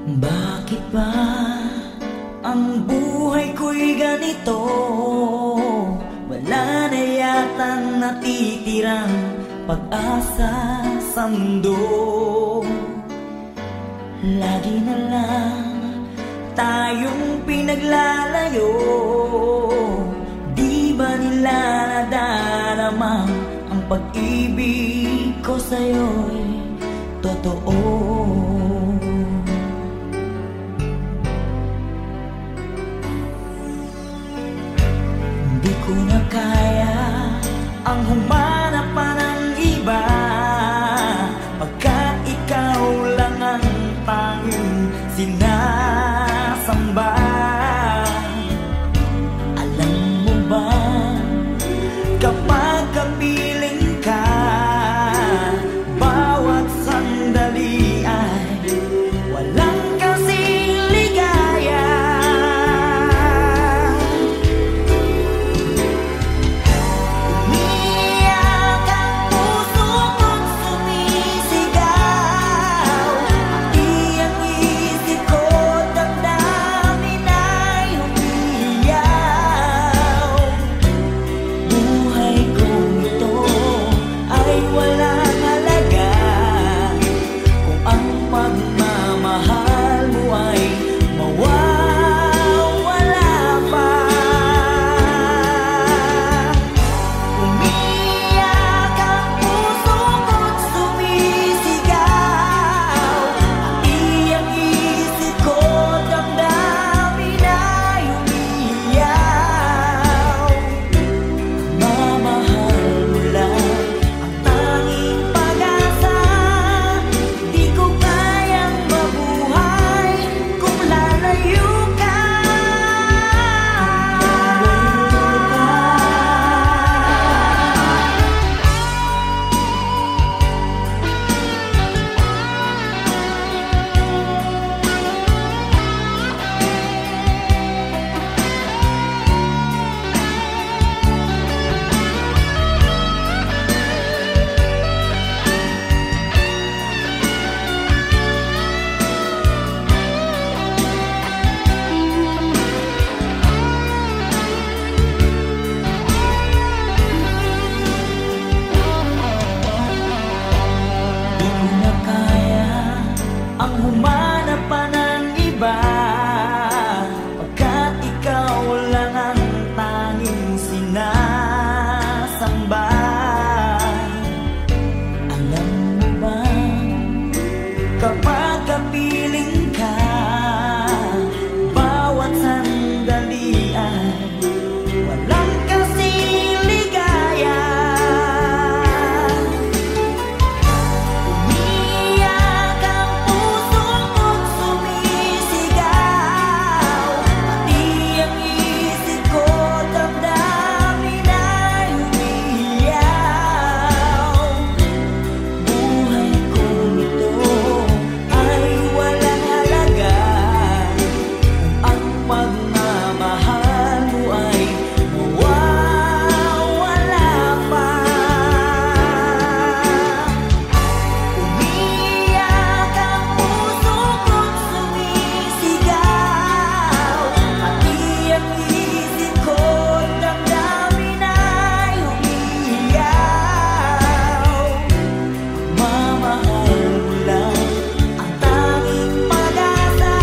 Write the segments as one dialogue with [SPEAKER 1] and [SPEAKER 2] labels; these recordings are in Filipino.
[SPEAKER 1] Bakit ba ang buhay ko'y ganito? Wala na yatang natitirang pag-asa sa mundo. Lagi na lang tayong pinaglalayo. Di ba nila nadarama ang pag-ibig ko sa'yo'y totoo? Di ko na kaya ang humanap pa ng iba, pagkat ikaw lang ang tanging sinasamba. Alam mo ba, kapag kapiling ka, bawat sandali ay walang kasing ligaya. Umiyak ang puso ko't sumisigaw, pati ang isip ko, damdamin ay umiiyaw. Buhay kong ito ay walang halaga kung ang pagmamahal mo ay mawawala pa. Umiyak ang puso ko't sumisigaw, pati ang isip ko, damdamin ay umiiyaw. Mamahal mo lang ang tanging pag-asa. Di ko kayang mabuhay kung lalayo ka. Di ko na kaya ang humanap pa ng iba, pagkat ikaw lang ang tanging sinasamba. Alam mo ba, kapag kapiling ka, bawat sandali ay walang kasing ligaya. Umiyak ang puso ko't sumisigaw, pati ang isip ko, damdamin ay umiiyaw. Buhay kong ito ay walang halaga kung ang pagmamahal mo ay mawawala pa. Umiyak ang puso ko't sumisigaw, pati ang isip ko, damdamin ay umiiyaw. Mamahal mo lang ang tanging pag-asa.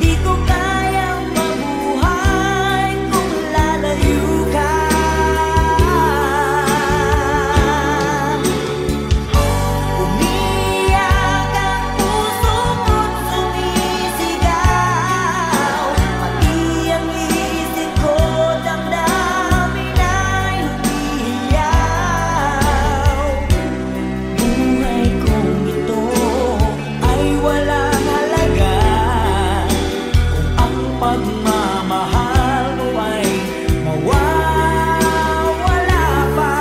[SPEAKER 1] Di ko kayang mabuhay kung lalayo ka. Umiyak ang puso ko't sumisigaw, pati ang isip ko, damdamin ay umiiyaw. Buhay kong ito ay walang halaga kung ang pagmamahal mo ay mawawala pa.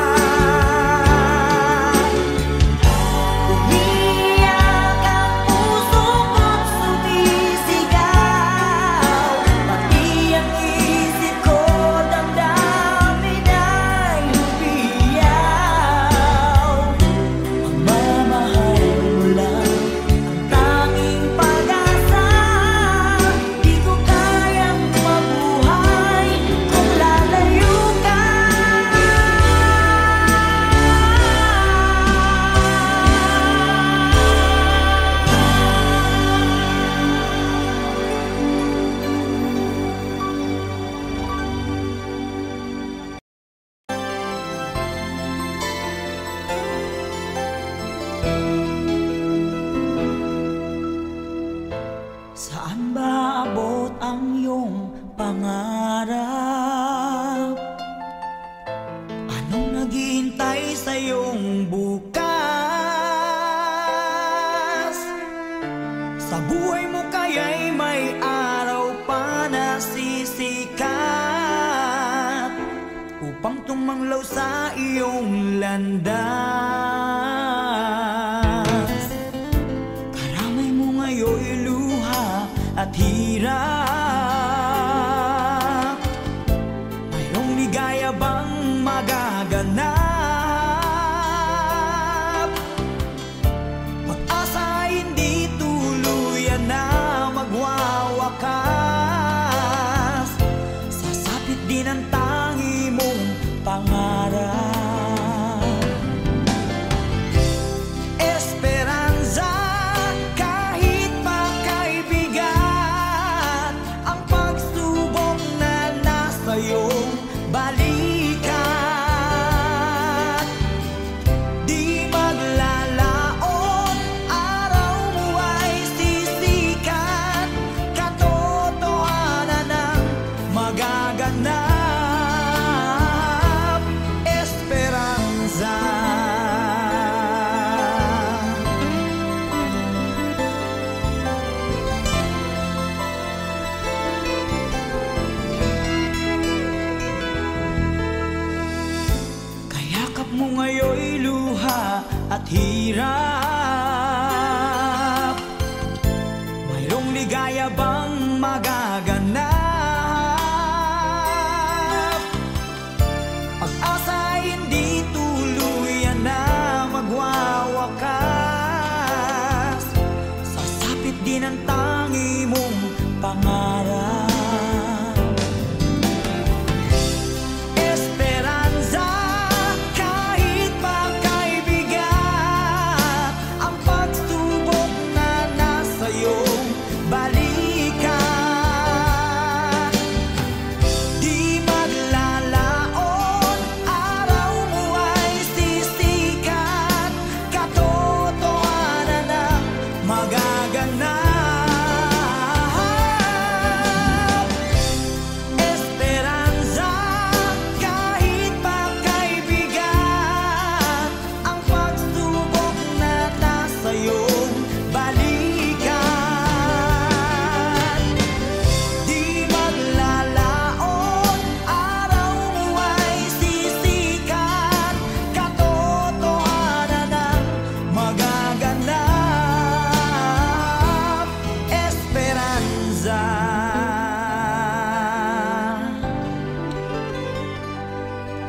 [SPEAKER 1] Umiyak ang puso ko't sumisigaw, pati ang isip ko, damdamin ay umiiyaw. Pagmamahal mo lang ang tanging pag-asa. Saan ba abot ang iyong pangarap? Anong naghihintay sa iyong bukas? Sa buhay mo kaya'y may araw pa na sisikat upang tumanglaw sa iyong landas. Karamay mo ngayon'y luha at hirap. Mayroong ligaya bang magaganap? Pag-asa hindi tuluyan na magwawakas. Sasapit din ang tangi mong pangarap. Esperanza, kahit makaibigan, ang pagsubok na nasa iyong balikat. Di maglalaon, araw mo ay sisikat. Katotohanan ang magaganap. Esperanza. Kayakap mo ngayon'y luha at hirap. Mayroong ligaya bang magaganap? Pag-asa hindi tuluyan na magwawakas. Sasapit din ang tangi mong pangarap. Esperanza, kahit makaibigan, ang pagsubok na nasa iyong balikan. Di maglalaon, araw mo ay sisikat. Katotohanan ang magaganap. Esperanza, kahit makaibigan, ang pagsubok na nasa iyong balikan. Di maglalaon, araw mo ay sisikat. Katotohanan ang magaganap. Esperanza.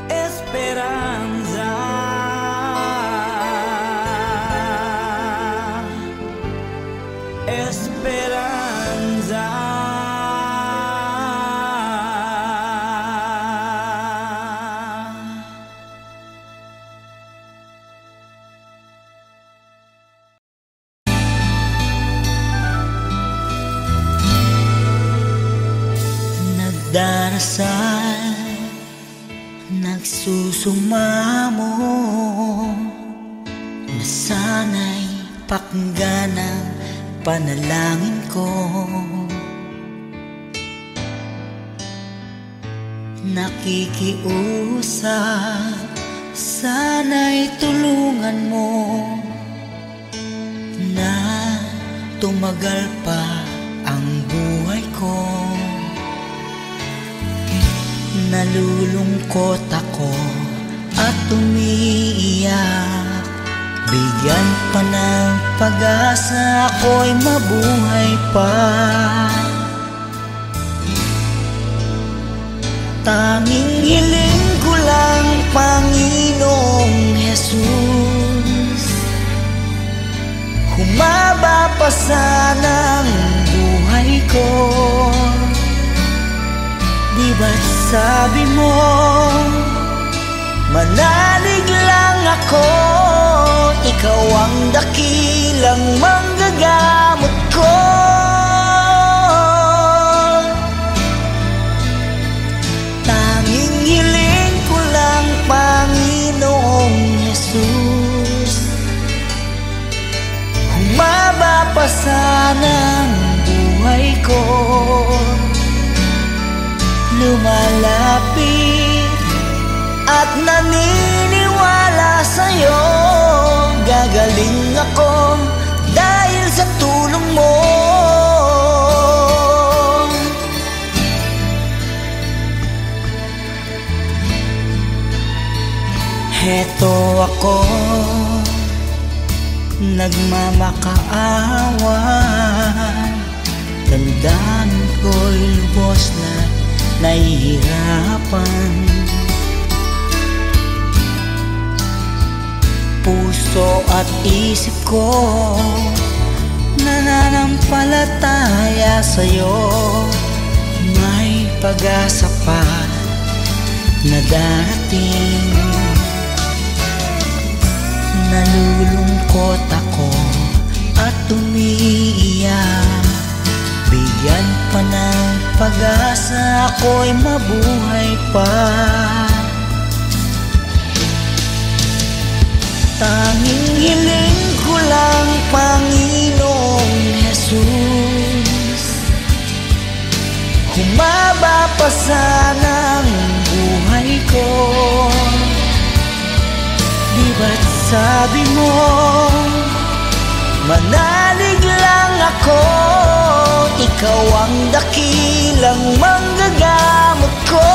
[SPEAKER 1] Esperanza. Esperanza. Nagdarasal, nagsusumamo, na sana'y pakinggan ang panalangin ko. Nakikiusap, sana'y tulungan mo na tumagal pa ang buhay ko. Nalulungkot ako at umiiyak. Bigyan pa ng pag-asa, ako'y mabuhay pa. Tanging hiling ko lang, Panginoong Jesus, humaba pa sana ang buhay ko. Di ba't sabi mo, manalig lang ako, ikaw ang dakilang manggagamot ko. Tanging hiling ko lang, Panginoong Jesus, humaba pa sana ang buhay buhay ko. Lumalapit at naniniwala sa'yo. Gagaling ako dahil sa tulong mo. Heto ako, nagmamakaawa. Damdamin ko'y lubos na nahihirapan. Puso at isip ko nananampalataya sa'yo. May pag-asa pa na darating. Nalulungkot ako at umiiyak. Bigyan pa ng pag-asa, ako'y mabuhay pa. Tanging hiling ko lang, Panginoong Jesus, humaba pa sana ang buhay ko. Di ba't sabi mo, manalig lang ako, ikaw ang dakilang manggagamot ko.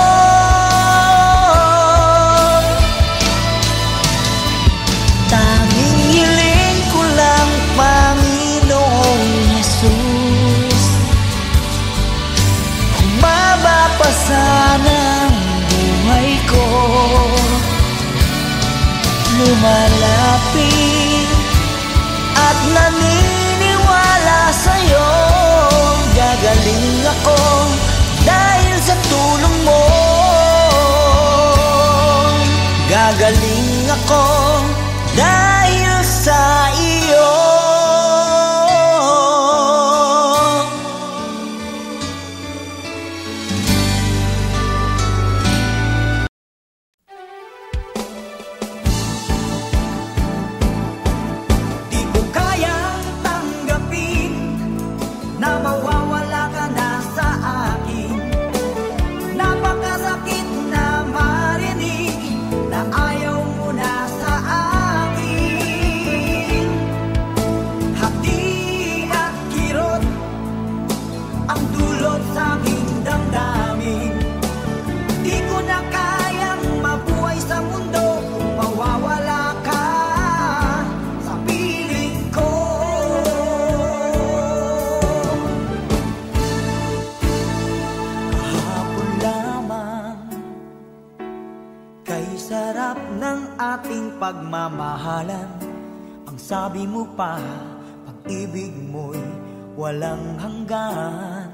[SPEAKER 1] Tanging hiling ko lang, Panginoong Jesus, humaba pa sana ang buhay ko. Lumalapit at naniniwala sa'yo. Gagaling ako dahil sa tulong mo. Gagaling ako dahil sa iyo. Pagmamahalan, ang sabi mo pa, pag-ibig mo'y walang hanggan.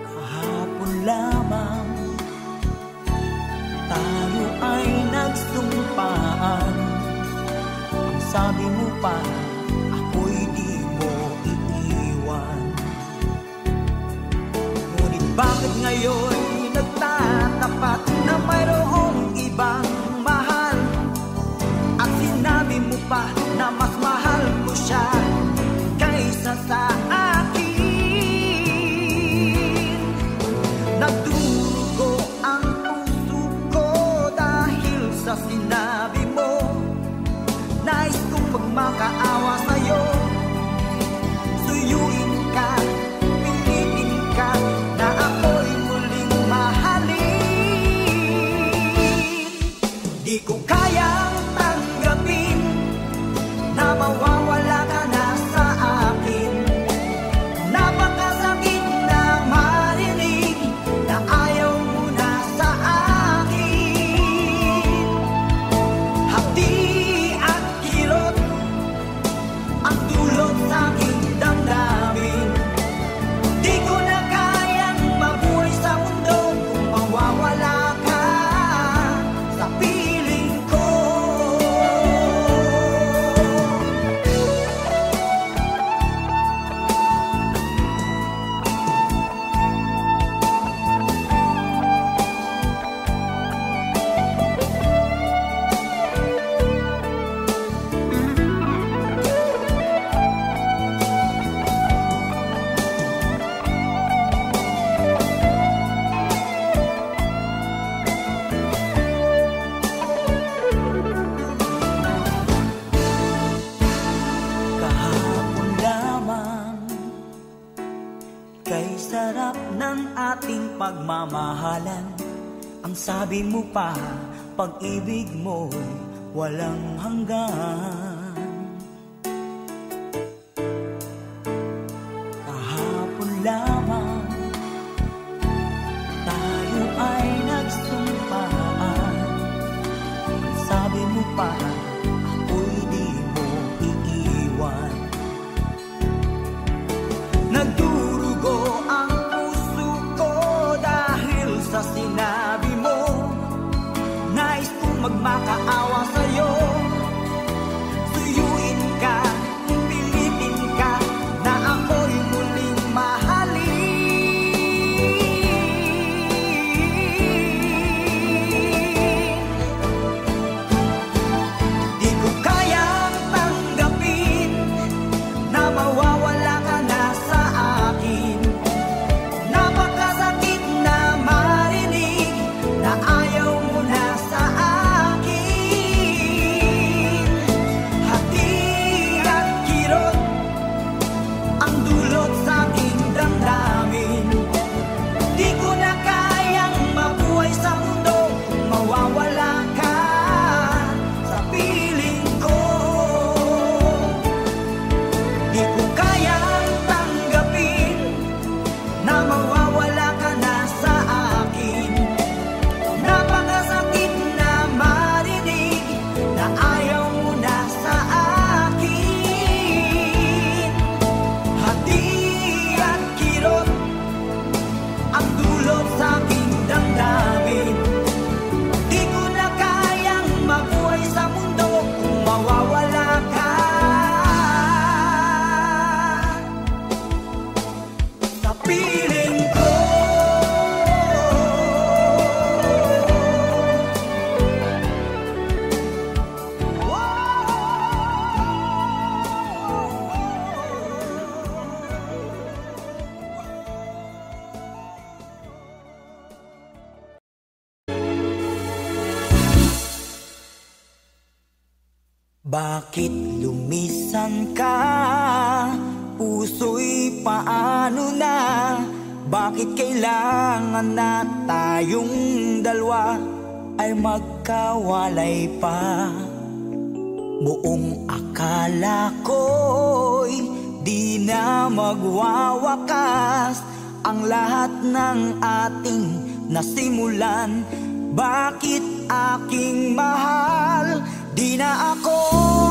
[SPEAKER 1] Kahapon lamang tayo ay nagsumpaan. Ang sabi mo pa, ako'y di mo iiwan. Ngunit bakit ngayon nagtatapat na mayroong ibang mahal? At sinabi mo pa na mas mahal mo siya kaysa sa akin. Nagdurugo ang puso ko dahil sa sinabi mo. Nais kong magmakaawa sa'yo, suyuin ka, pilitin ka, na ako'y muling mahalin. Di ko kayang tanggapin na mawawala ka ng ating pagmamahalan. Ang sabi mo pa, pag-ibig mo'y walang hanggan. Kahapon lamang tayo ay nagsumpaan. Ang sabi mo pa, ako'y di mo iiwan. Nagdurugo ang puso ko dahil sa sinabi mo. Nais kong magmakaawa sa'yo. Suyuin ka, pilitin ka, na ako'y muling mahalin. Di ko kayang tanggapin na mawawala ka na sa akin. Napakasakit na marinig na ayaw mo na sa akin. Hati at kirot ang dulot sa aking damdamin. Di ko na kayang mabuhay sa mundo kung mawawala ka sa piling ko. Di ko kayang tanggapin na mawawala ka na sa akin. Napakasakit na marinig na ayaw mo na sa akin. Hati at kirot ang dulot sa aking damdamin. Di ko na kayang mabuhay sa mundo kung mawawala ka sa piling ko. Bakit lumisan ka? Puso'y paano na? Bakit kailangan na tayong dalawa ay magkawalay pa? Buong akala ko'y di na magwawakas ang lahat ng ating nasimulan. Bakit aking mahal? Di na ako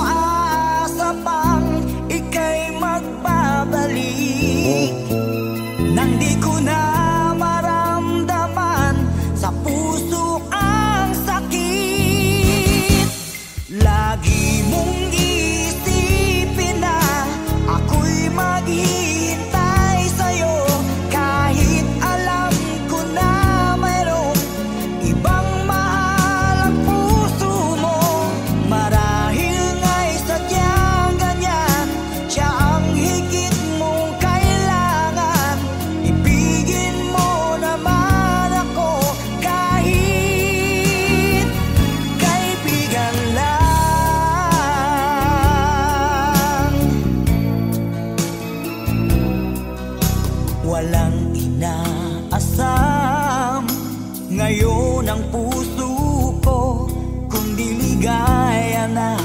[SPEAKER 1] aasa pang ika'y magbabalik. Nang di ko na maramdaman sa puso ang sakit. Lagi mong isipin na ako'y maghihintay sa'yo, kahit alam ko na mayroong ibang mahal ang puso mo. Marahil nga'y sadyang ganyan, siya ang higit mong kailangan. Ibigin mo naman ako kahit kaibigan lang. Walang inaasam ngayon ang puso ko, kundi ligaya na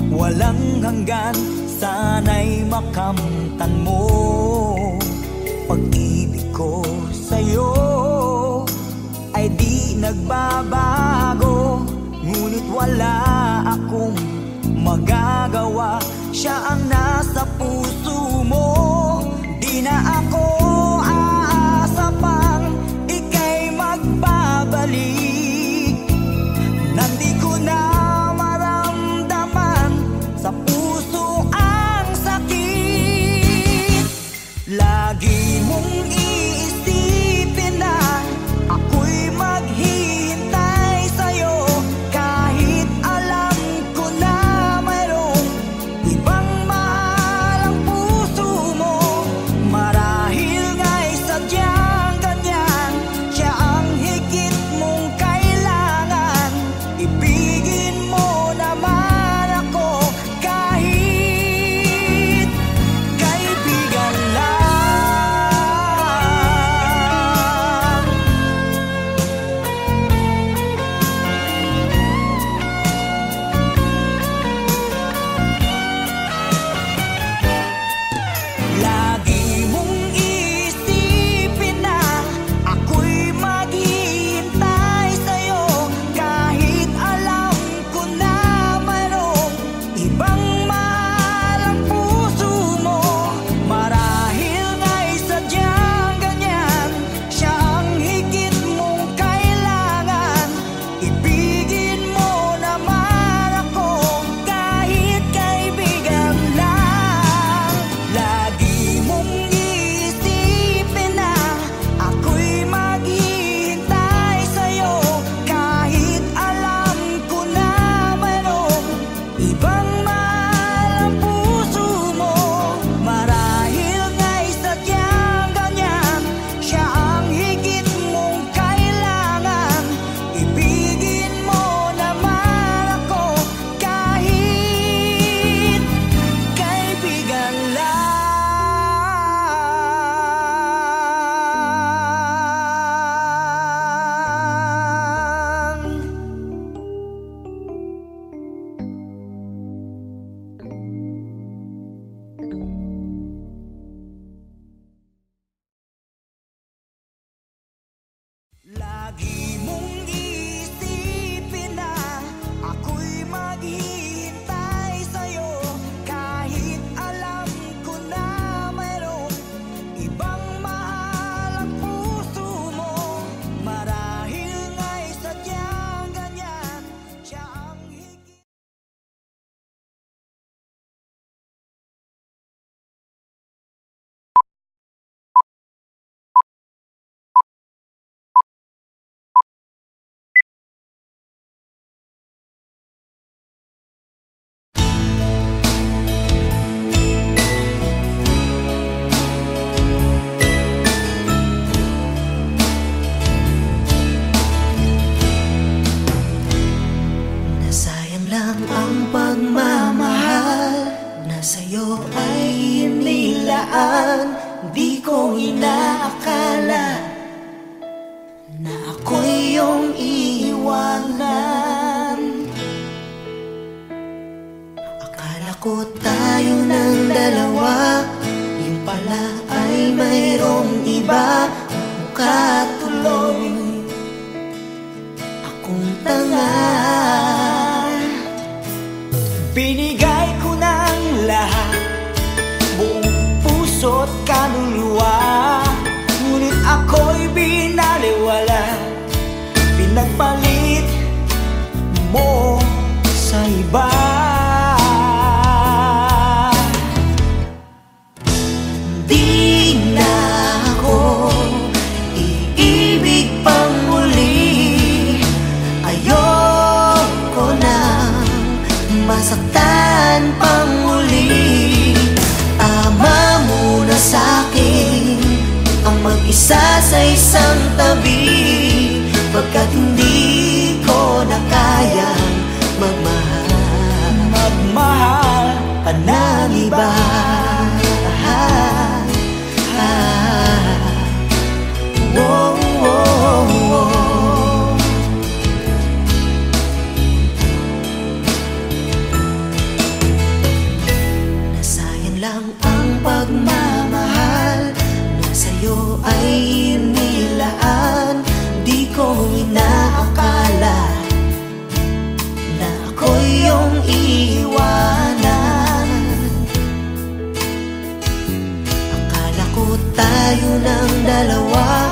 [SPEAKER 1] walang hanggan. Sana'y makamtan mo pag-ibig ko sa'yo ay di nagbabago. Ngunit wala akong magagawa, siya ang nasa puso mo. Di na ako aasa pang ika'y magbabalik. Nandi ko na maramdaman sa puso ang sakit. Lagi mong iisipin na ako'y maghihintay sa'yo, kahit alam ko na mayroong ibang mahal sa'yo ay inilaan. Di ko inaakala na ako'y iyong iiwanan. Akala ko tayo ng dalawa, yung pala ay mayroong iba. Mukha tuloy akong tanga. Binigay ko ng lahat, buong puso't kaluluwa. Ngunit ako'y binaliwala, pinagpalit mo sa iba. Di na ako iibig pang muli. Ayoko nang masaktan pang muli. Tama muna sa'kin ang mag-isa sa isang tabi, pagkat hindi ko na kayang magmahal pa ng iba. Whoa, whoa, whoa. Nasayang lang ang pagmamahal na sa'yo ay inilaan. Di ko inaakala na ako'y iyong iiwanan. Akala ko tayo ng dalawa,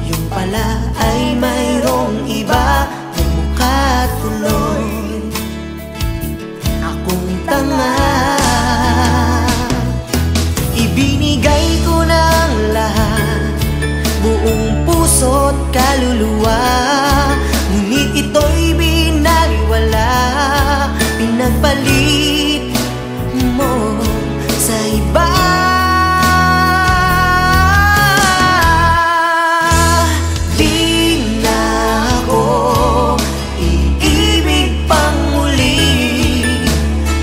[SPEAKER 1] yung pala ay mayroong iba. Yung mukha tuloy akong tanga. Ibinigay ko ng lahat, buong puso't kaluluwa. Ngunit ito'y binaliwala, pinagpalit mo sa iba. Di na ako iibig pang muli.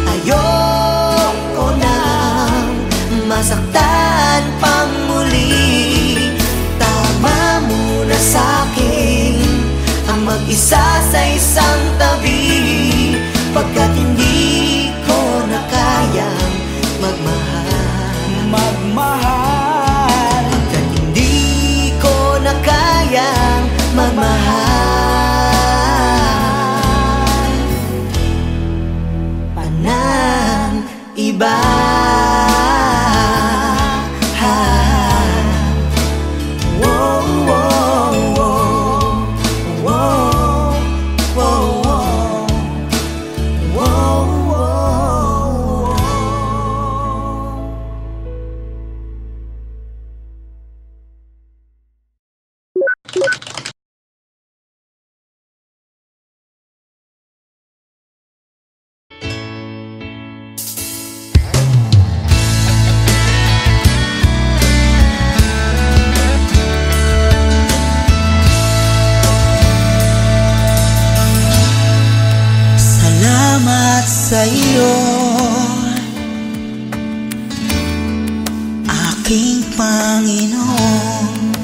[SPEAKER 1] Ayoko nang masaktan pang muli. Tama muna sa'kin ang mag-isa sa isang tabi, pagkat hindi ko na kayang magmahal. Pagkat hindi ko na kayang magmahal pa ng iba. Salamat sa'yo, aking Panginoong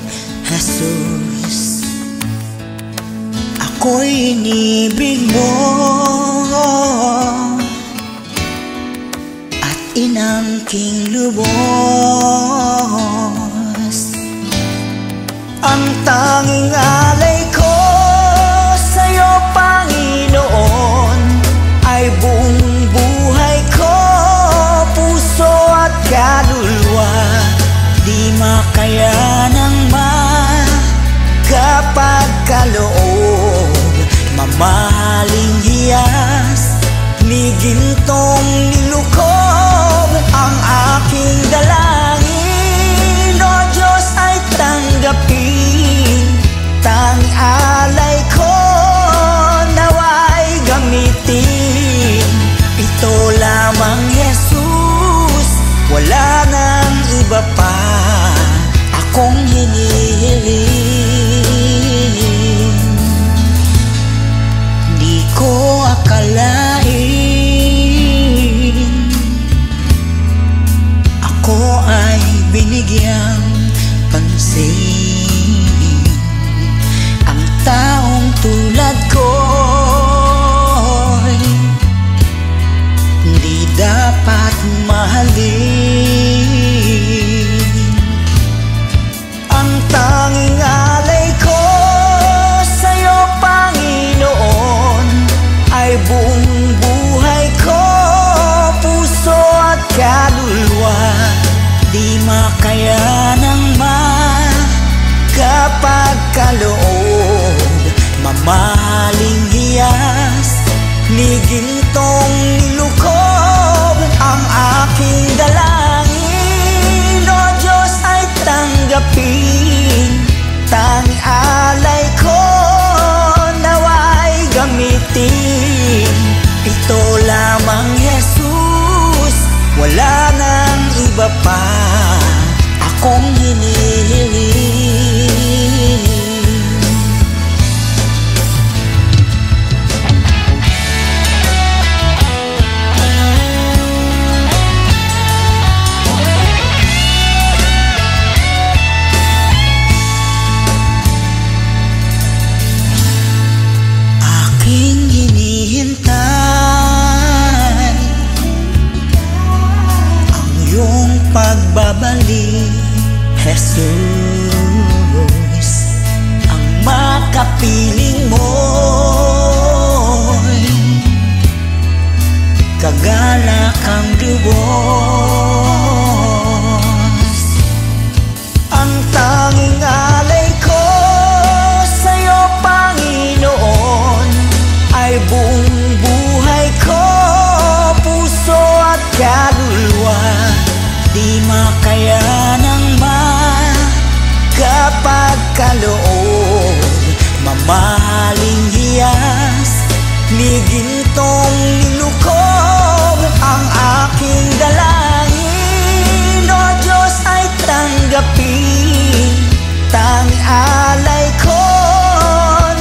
[SPEAKER 1] Jesus. Ako'y inibig mo at inangking lubos. Ang tanging alay ko sa'yo, Panginoon, ay buong buhay ko, puso at kaluluwa. Di makayanang magkapagkaloob, mamahaling hiyas, ni gintong nilukob. Ang aking dalangin, O Diyos, ay tanggapin. Tanging alay ko nawa'y gamitin. Ito lamang, Jesus, wala nang iba pa akong hinihiling. Di ko akalain ay binigyang pansin. Ang taong tulad ko'y di dapat mahalin. Ang tanging alay ko sa'yo, Panginoon, ay buong buhay ko, puso at kaluluwa. Di makayanang magkapagkaloob, mamahaling hiyas ni gintong nilukob. Ang aking dalangin, O Diyos, ay tanggapin. Tanging alay ko nawa'y gamitin. Ito lamang, Jesus, wala nang iba pa akong hinihiling. Aking hinihintay ang iyong pagbabalik, Jesus. Ang makapiling mo'y kagalakang lubos. Ang tanging alay ko sa'yo, Panginoon, ay buong buhay ko, puso at kaluluwa. Di makayanang magkapagkaloob, mamahaling hiyas ni gintong nilukob. Ang aking dalangin, O Diyos, ay tanggapin. Tanging alay ko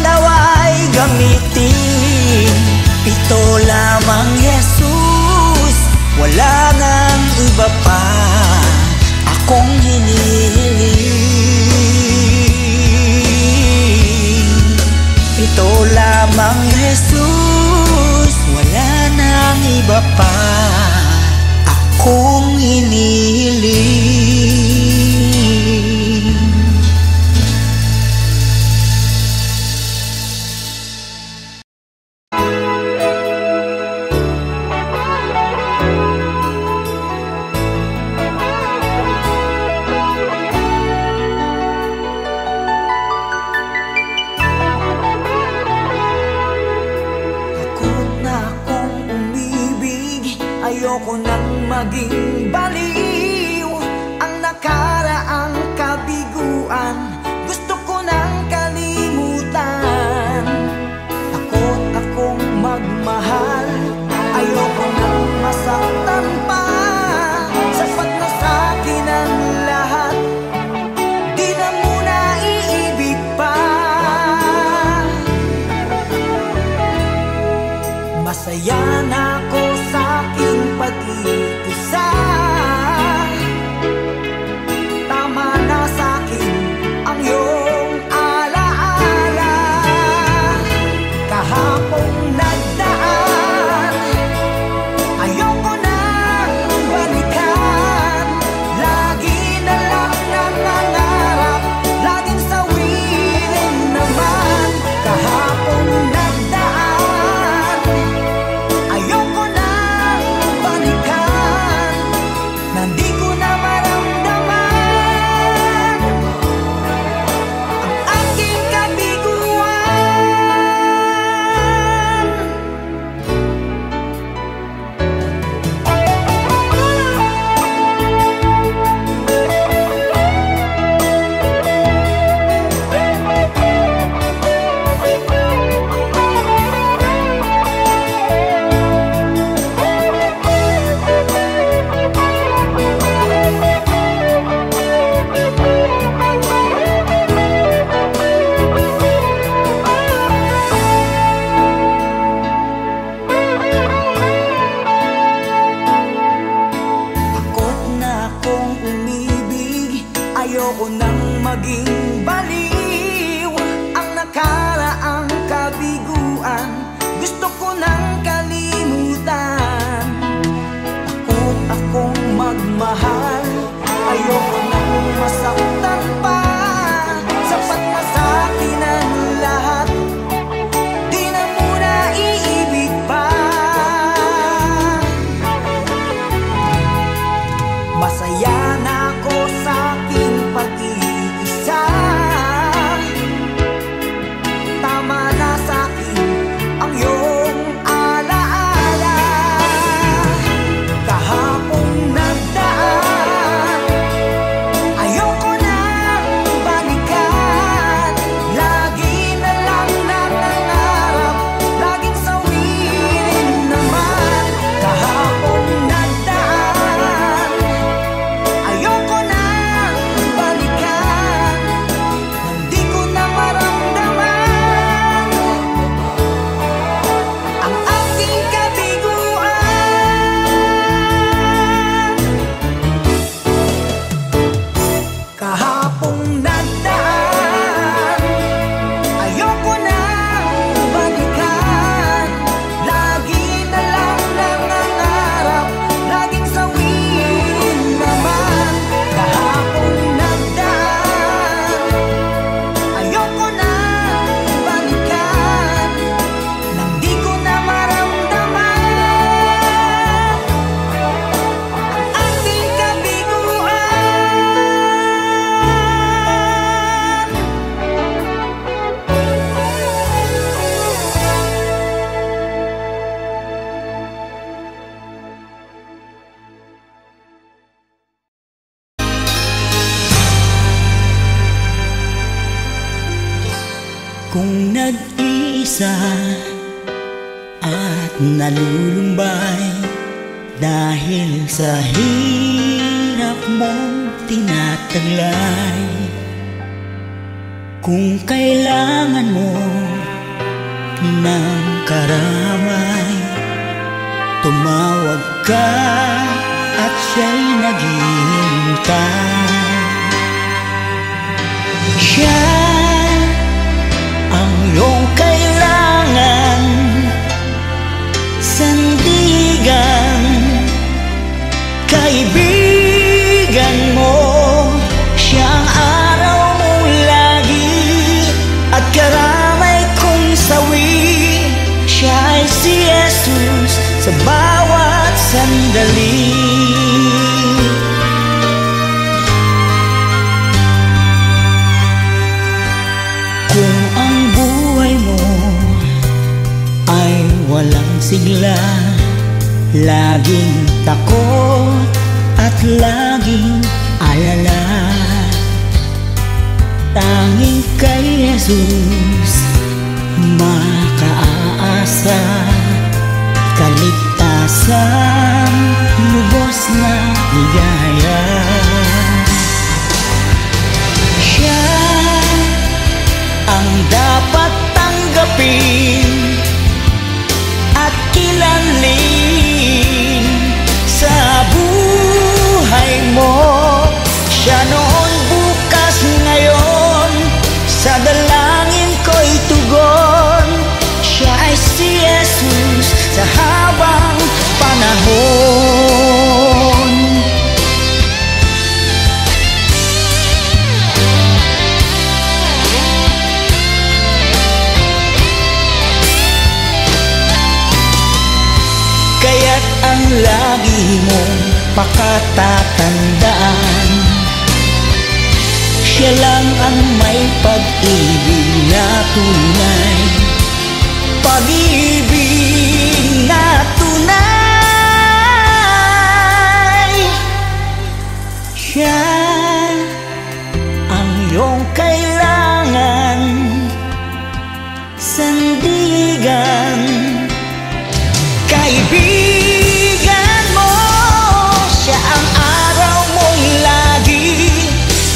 [SPEAKER 1] nawa'y gamitin. Ito lamang, Jesus, wala nang iba pa akong hinihiling. Ito lamang, Jesus, wala nang iba pa akong hinihiling. Ayoko nang maging baliw. Ang nakaraang kabiguan gusto ko nang kalimutan. Takot akong magmahal, ayoko nang masaktan pa. Sapat na sa'kin ang lahat, di na muna iibig pa. Masaya na ako sa aking pag-iisa. akong umibig, ayoko nang maging baliw. Ang nakaraang kabiguan, gusto ko nang kalimutan. Takot akong magmahal, ayoko nang masaktan pa. Sapat na sa'kin ang lahat, di na muna iibig pa. Masaya na ako sa aking pag-iisa. Tama na sa'kin ang iyong alaala. Kahapong nagdaan, ayoko nang balikan. Lagi na lang nangangarap, laging sawirin naman. Kahapong nagdaan, ayoko nang balikan. Hindi ko na maramdaman ang aking kabiguan. Kahapong nagdaan, ayoko nang balikan. Lagi na lang nangangarap, laging sawirin naman. Kahapong nagdaan, ayoko nang balikan. Nang di ko na maramdaman ang ating kabiguan.
[SPEAKER 2] Kung nag-iisa at nalulumbay dahil sa hirap mong tinataglay, kung kailangan mo ng karamay, tumawag ka at siya'y naghihintay. Siya ang iyong kailangan, sandigan, kaibigan mo. Siya ang araw mong lagi at karamay kong sawi. Siya ay si Jesus sa bawat sandali. Kung ang buhay mo ay walang sigla, laging takot at laging alala, tanging kay Jesus makaaasa. Kaligtasan, lubos na ligaya. Siya ang dapat tanggapin at kilanlin sa buhay mo. Siya noon, bukas, ngayon, sa dalangin ko'y tugon. Siya ay si Jesus sa habang panahon. Kaya't ang lagi mong pakatatandaan, siya lang ang may pag-ibig na tunay, pag-ibig na tunay. Siya ang iyong kailangan, sandigan, kaibigan mo. Siya ang araw mong lagi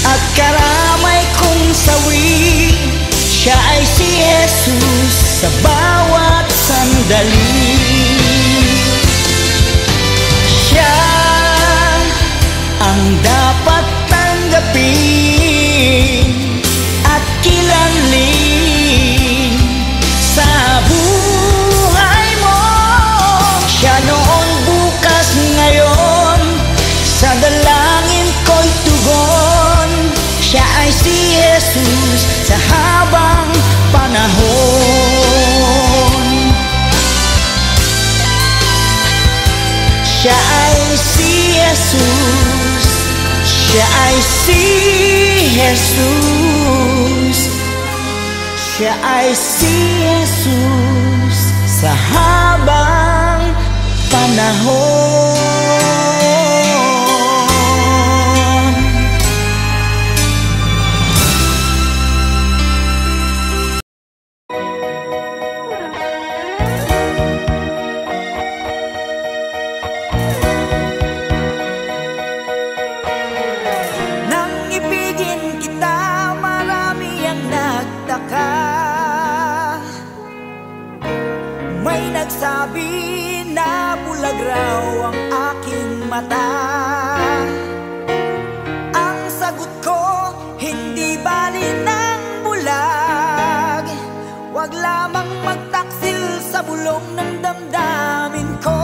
[SPEAKER 2] at karamay kong sawi. Siya ay si Jesus sa bawat sandali. Siya ang sa habang panahon. Siya ay si Jesus, siya ay si Jesus, siya ay si Jesus sa habang panahon.
[SPEAKER 1] Nagsabi na bulag raw ang aking mata. Ang sagot ko, hindi bali ng bulag. Wag lamang magtaksil sa bulong ng damdamin ko.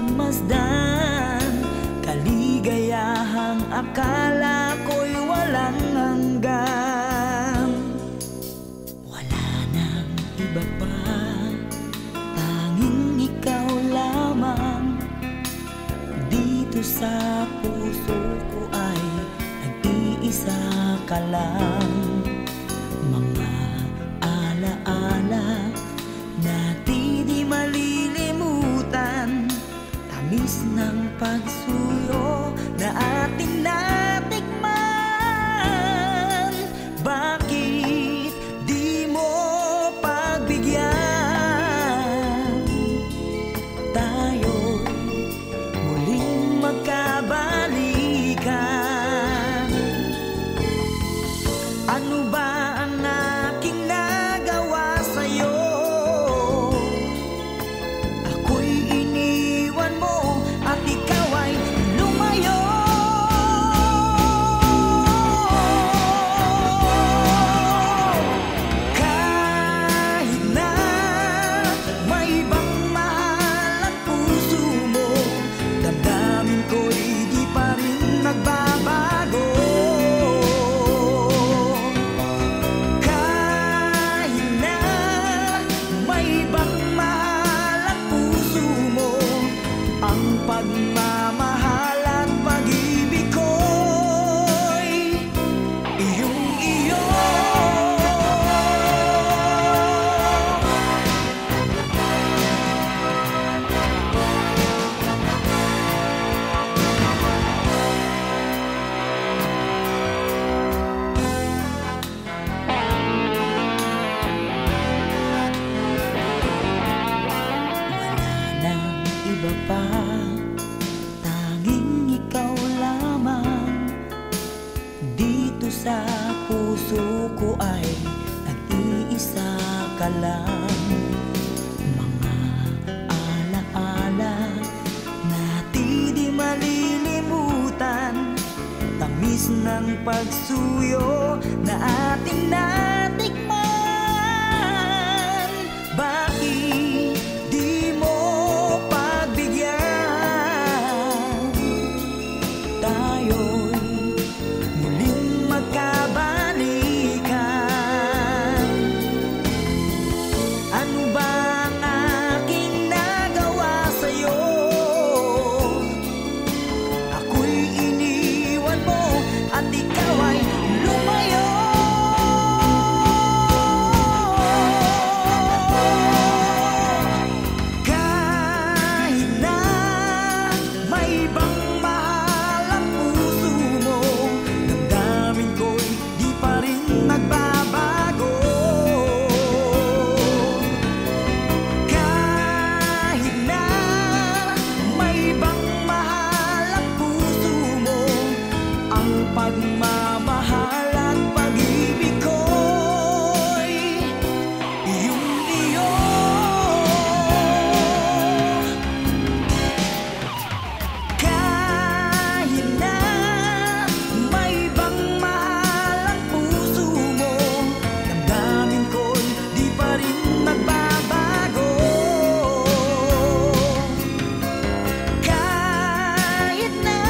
[SPEAKER 2] pagmasdan, kaligayahang akala ko'y walang hanggan. Wala nang iba pa, tanging ikaw lamang. Dito sa puso ko ay nag-iisa ka lang. Mga alaala na di malilimutan, tamis ng pagsuyo iba pa, tanging ikaw lamang. Dito sa puso ko ay nag-iisa ka lang. Mga alaala na di malilimutan, tamis ng pagsuyo na ating natikman. Bakit di mo pagbigyan? Tayo'y muling magkabalikan. Ano ba ang aking nagawa sa'yo? Ako'y iniwan mo at ikaw ay lumayo. Kahit na may ibang mahal ang puso mo, damdamin ko'y di pa rin nagbabago. Kahit na may ibang mahal ang puso mo, ang pagmamahal at pag-ibig ko'y iyong-iyo. Kahit na may ibang mahal ang puso mo, damdamin ko'y di pa rin nagbabago. Kahit na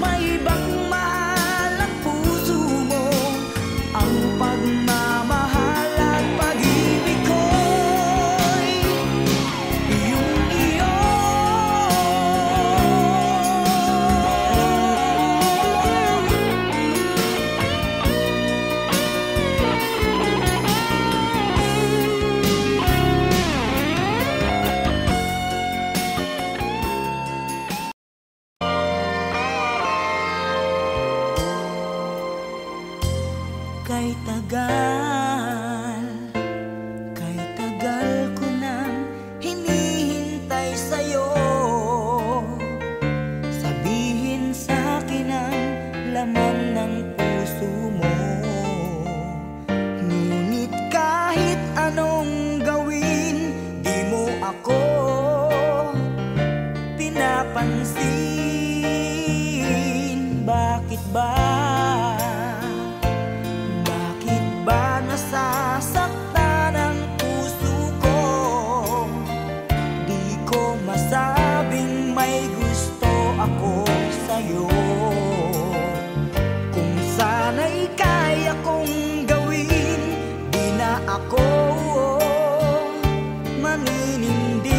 [SPEAKER 2] may ibang mahal ang puso mo, ang pagmamahal at pag-ibig ko'y iyong-iyo. Kay tagal ko nang hinihintay sa'yo. Sabihin sa'kin ang laman ng puso mo. Ngunit kahit anong gawin, di mo ako pinapansin. Bakit ba? Bakit ba nasasaktan ang puso ko? Di ko masabing may gusto ako sa'yo. Kung sana'y kaya kong gawin, di na ako maninindig.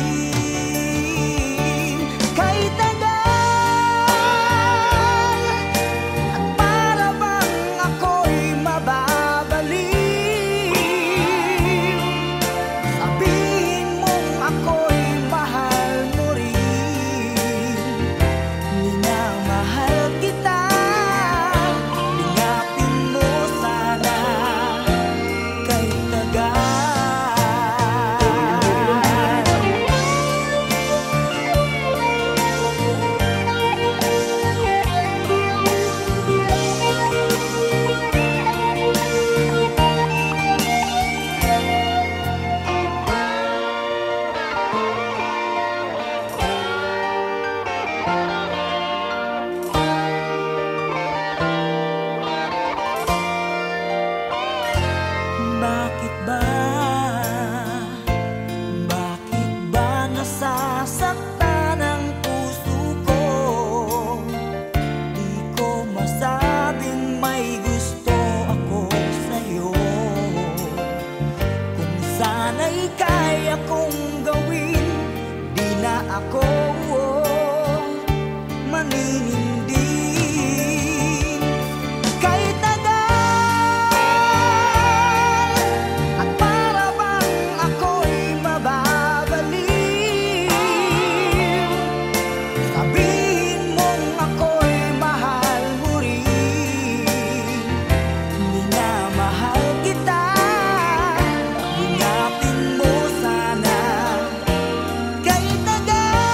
[SPEAKER 2] Kay tagal at para bang ako'y mababaliw. Sabihin mong ako'y mahal mo rin. Minamahal kita, lingapin mo sana. Kay tagal bakit ba? Bakit ba nasasaktan ang puso ko? Di ko masabing may gusto ako sa'yo. Kung sana'y kaya kong gawin, di na ako maninindig. Kay tagal at para bang ako'y mababaliw. Sabihin mong ako'y mahal mo rin. Minamahal kita, lingapin mo sana. Kay tagal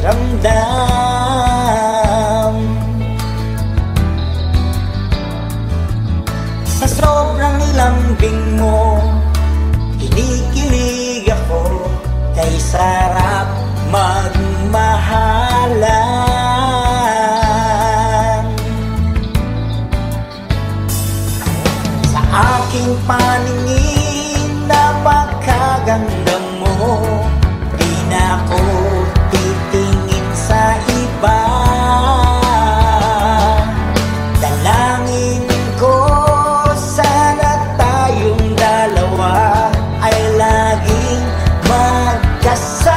[SPEAKER 2] pakiramdam. Sa sobrang lambing mo, kinikilig ako, kay sarap magmahalan. Sa aking paningin, napakaganda mo, di na ako titingin sa iba. Dalangin ko, sana tayong dalawa ay laging magkasama.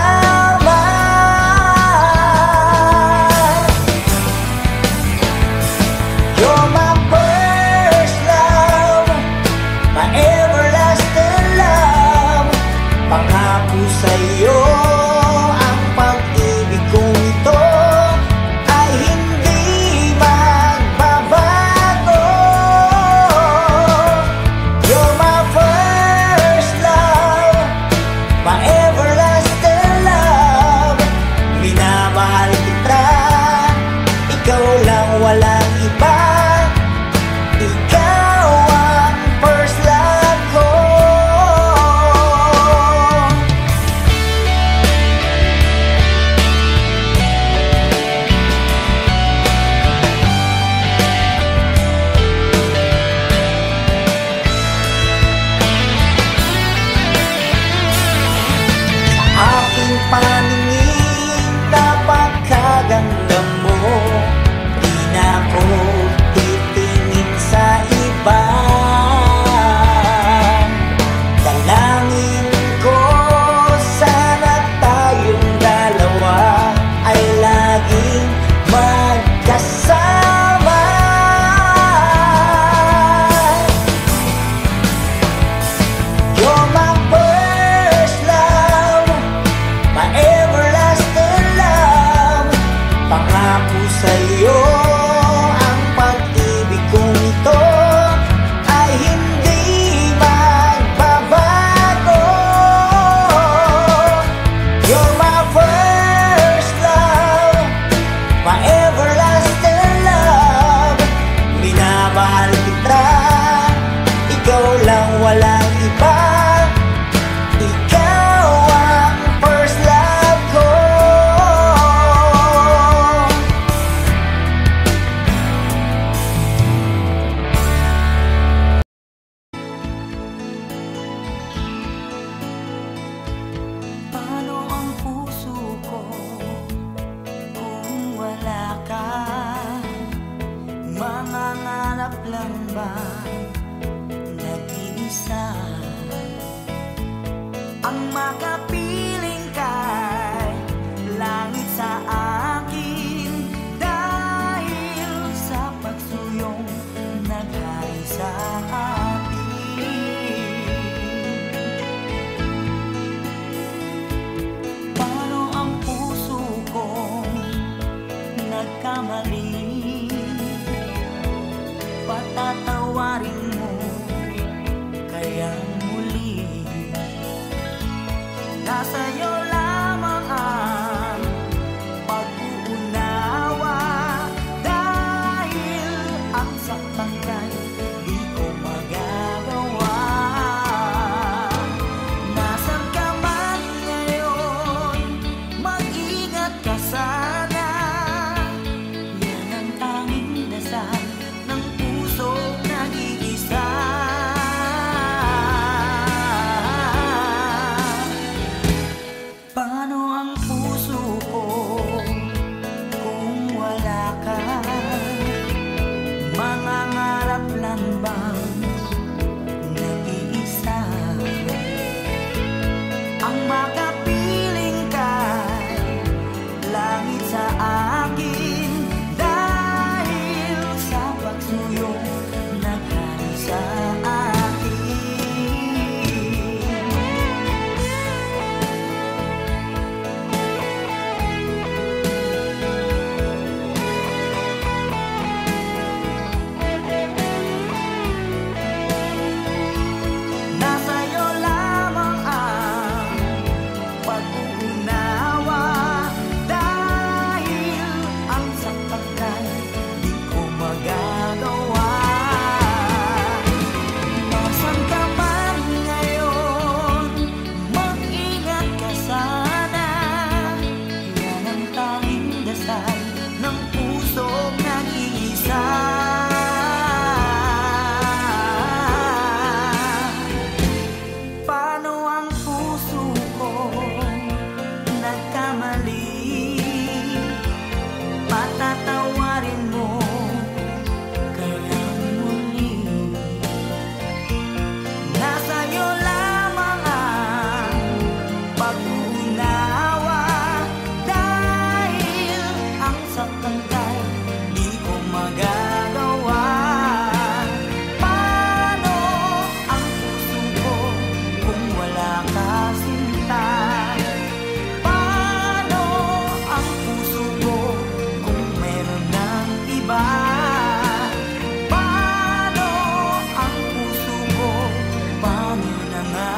[SPEAKER 2] You're my first love, my everlasting love. Pangako sa'yo, ang pag-ibig kong ito ay hindi magbabago. You're my first love, my everlasting love. Minamahal kita, ikaw lang, walang iba. Ikaw ang first love ko. Aking paningin, napakaganda mo, di na ako titingin sa iba. Dalangin ko, sana tayong dalawa ay laging magkasama. You're my first love, my everlasting love. Pangako sa'yo, ang pag-ibig kong ito ay hindi magbabago. You're my first love, my everlasting love. Minamahal kita, ikaw lang, walang iba. Ikaw ang first love ko.
[SPEAKER 1] Paano ang puso ko kung wala ka? Mangangarap lang ba nag-iisa? Ang makapiling kay langit sa akin, dahil sa pagsuyong naghari sa atin. Paano ang puso ko nagkamali? Patatawarin mo kaya muli. Nasa'yo lamang ang pag-uunawa, dahil ang saktan kay di ko magagawa. Nasaan ka man ngayon, mag-ingat ka sana. Yan ang tanging dasal ng puso nag-iisa. Paano ang puso ko kung wala ka? Mangangarap lang bang nag-iisa? Ang makapiling kay langit sa akin, dahil sa pagsuyong naghari sa akin. Nasa'yo lamang ang pag-uunawa, dahil dalisay ng pusong nag-iisa. Paano ang puso ko nagkamali? Patatawarin mo kaya muli. Nasa'yo lamang ang pag-unawa, dahil ang saktan kay di ko magagawa. Paano ang puso ko kung wala ka, sinta? Paano ang puso ko kung meron ng iba? Paano ang puso ko? Paano na nga,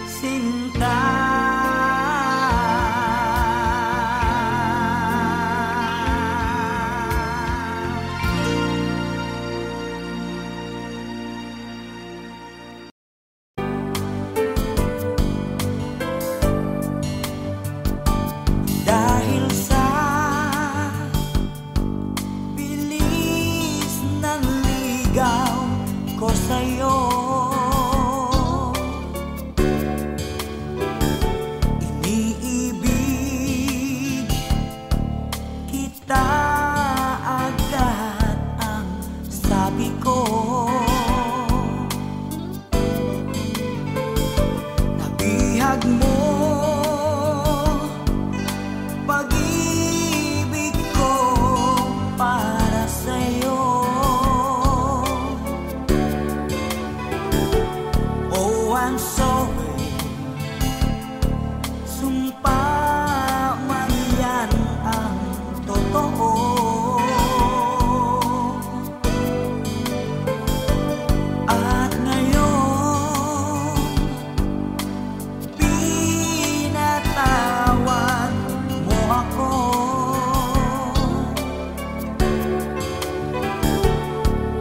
[SPEAKER 1] sinta? Dahil sa bilis ng ligaw ko sa'yo, iniibig kita agad ang sabi ko. Nabihag mo pag-ibig ko para sa'yo. Oh, I'm sorry. Sumpa man yan ang totoo. At ngayon, pinatawad mo ako.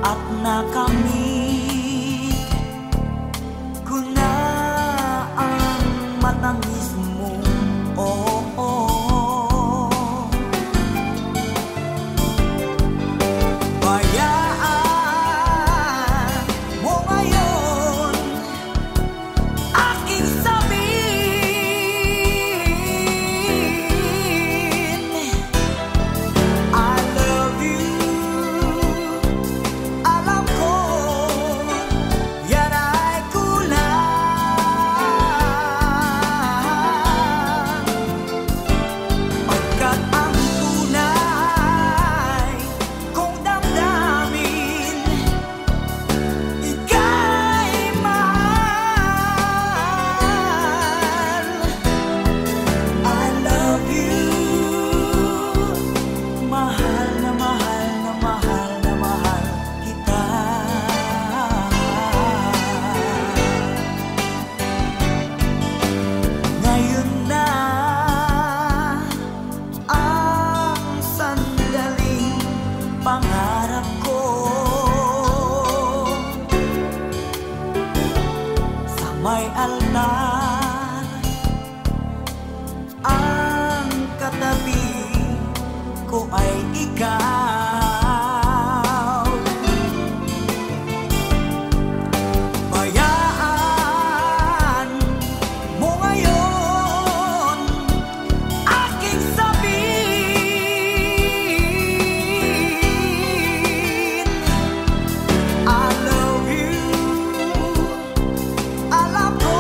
[SPEAKER 1] At nakamit ko na ang matamis mo. Oh, oh. Bayaan mo ngayon aking sabihin, I love you. Alam ko yan ay kulang, pagkat ang tunay kong damdamin ika'y mahal. I love you. Mahal na mahal na mahal na mahal kita. Ngayon na ang sandaling pangarap ko. Sa may altar ang katabi ko ay ikaw. Bayaan mo ngayon aking sabihin, I love you. Alam ko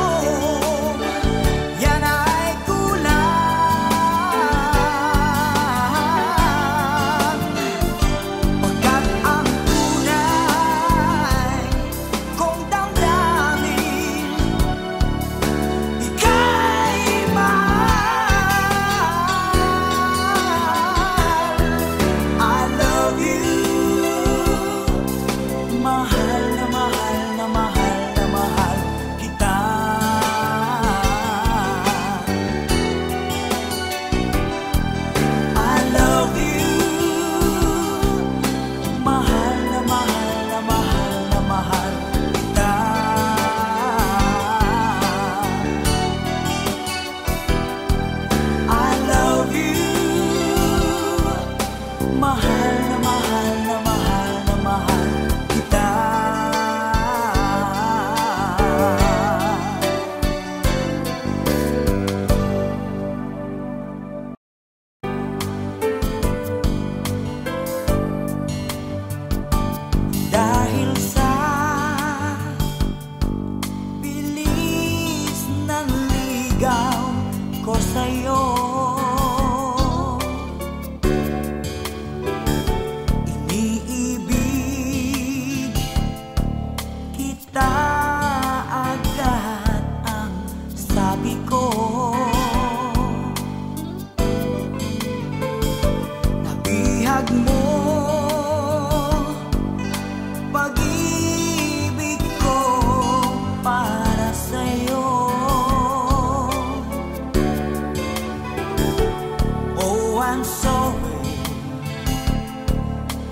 [SPEAKER 1] I'm sorry.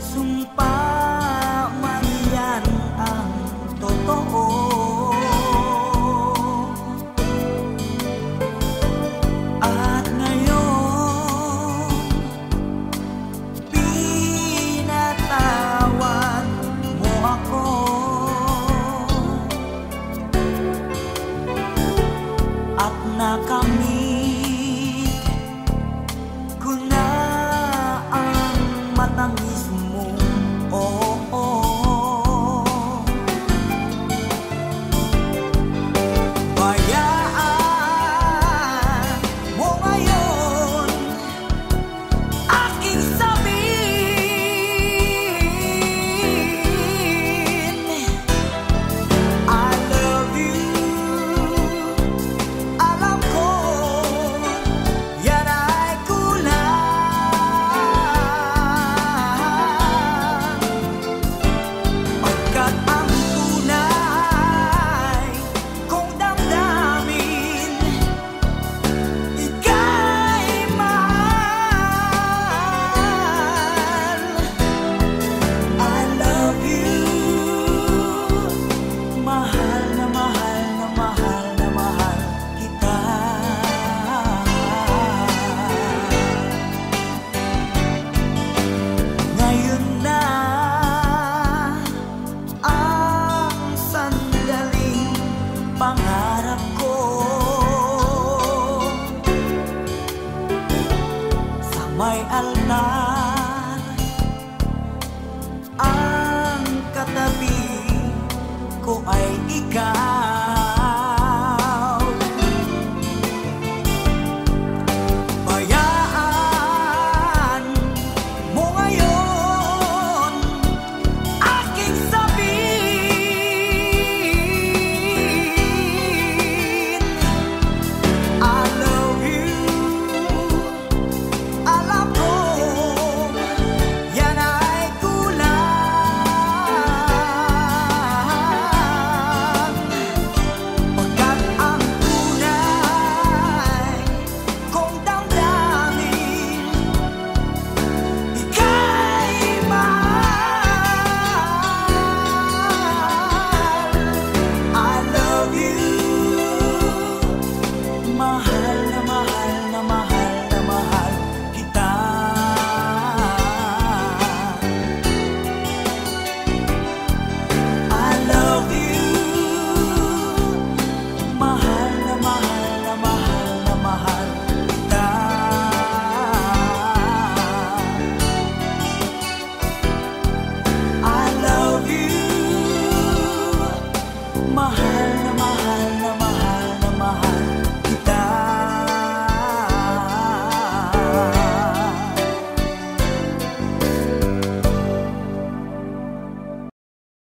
[SPEAKER 1] Sumpa man yan ang totoo. At ngayon, pinatawad mo ako. At nakamit ko na ang matamis mo, oo. Bayaan mo ngayon aking sabihin, I love you. Alam ko yan ay kulang, pagkat ang tunay kong damdamin ika'y mahal. I love you. Mahal na mahal na mahal na mahal kita. Ngayon na ang sandaling pangarap ko. Sa may altar ang katabi ko ay ikaw.